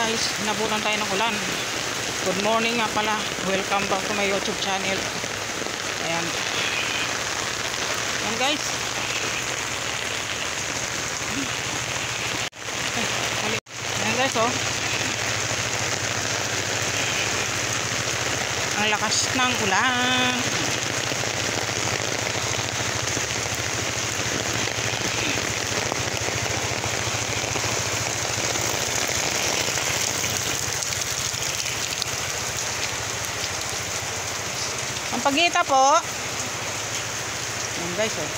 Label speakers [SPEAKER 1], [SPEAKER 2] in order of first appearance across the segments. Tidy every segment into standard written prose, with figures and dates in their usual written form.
[SPEAKER 1] guys, nabutan tayo ng ulan. Good morning nga pala. Welcome back to my YouTube channel. Ayan. Ayan guys. Ayan guys oh. Ang lakas ng ulan. Ang pagita po. Ayan guys oh.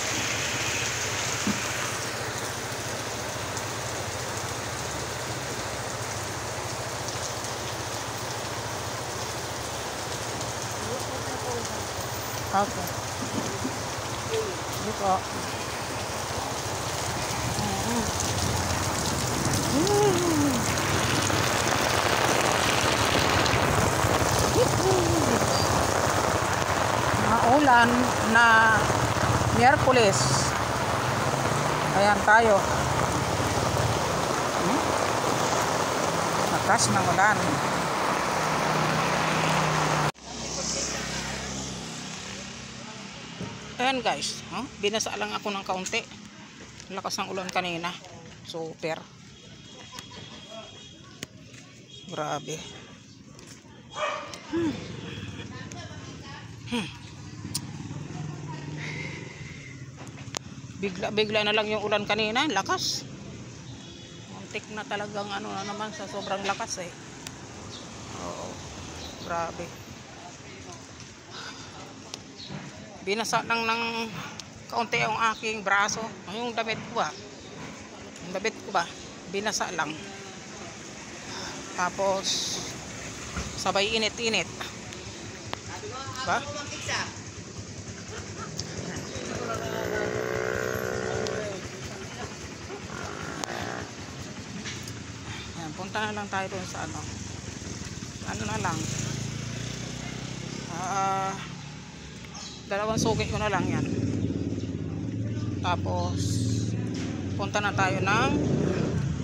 [SPEAKER 1] Okay. Dito. Ulan na Miyerkules. Ayan tayo. Lakas ng ulan. Ayan guys, binasa lang ako ng kaunti. Lakas ng ulan kanina. Super. Grabe. Bigla na lang yung ulan kanina, lakas. Muntik na talagang ano na naman sa sobrang lakas eh. Oo. Grabe. Binasa lang ng kaunti ang aking braso. Yung damit ko ba? Yung damit ko ba? Binasa lang. Tapos sabay init-init. Ba? Punta na lang tayo doon sa ano na lang dalawang suki ko na lang yan, tapos punta na tayo ng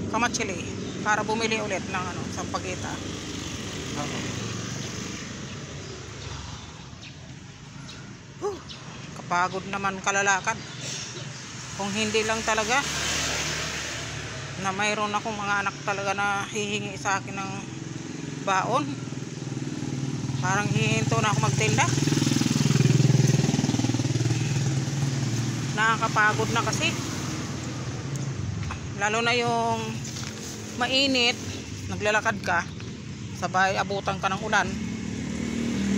[SPEAKER 1] Kamachili para bumili ulit ng sampagita. Kapagod naman kalalakad kung hindi lang talaga na mayroon akong mga anak talaga na hihingi sa akin ng baon. Parang hihinto na ako magtinda. Nakakapagod na kasi. Lalo na yung mainit, naglalakad ka, sabay abutan ka ng ulan.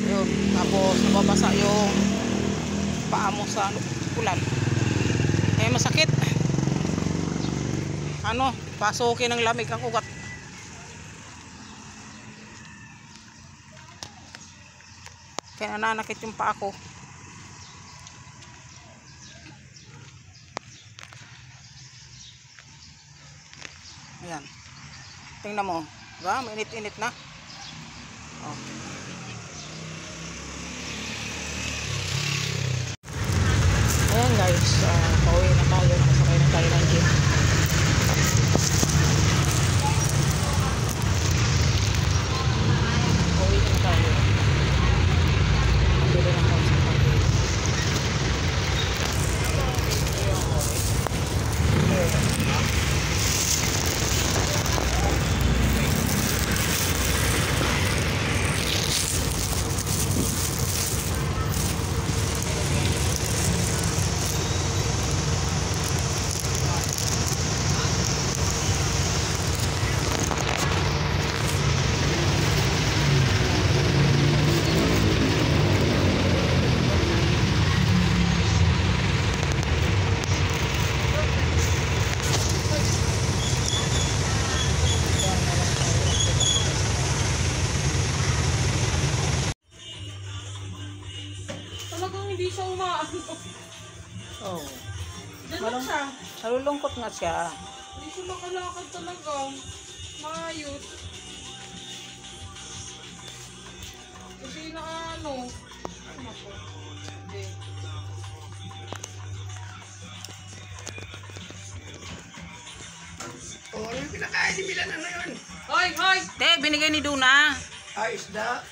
[SPEAKER 1] Yun, tapos nababasa yung paa mo sa ulan. Eh masakit. Pasukin ng lamig ang ugat. Kaya nananakit yung paa ko. Ayan. Tingnan mo. Diba? Mainit-init na. Okay. Ayan guys. Pauwi na tayo. Nakasakay na tayo ng jeep.
[SPEAKER 2] Hindi siya umaano.
[SPEAKER 1] Oh.
[SPEAKER 2] Ganun siya.
[SPEAKER 1] Nalulungkot nga siya.
[SPEAKER 2] Hindi siya makalakad talaga. Maayos. Kasi na ano. Hindi.
[SPEAKER 3] Oh, ano yung pinakain ni Milan na yun?
[SPEAKER 2] Hoy, hoy!
[SPEAKER 1] Te, binigay ni Duna.
[SPEAKER 3] Ay, isda.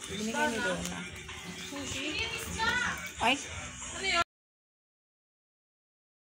[SPEAKER 1] Binigay ni Duna.
[SPEAKER 2] Sushi?
[SPEAKER 1] Ay,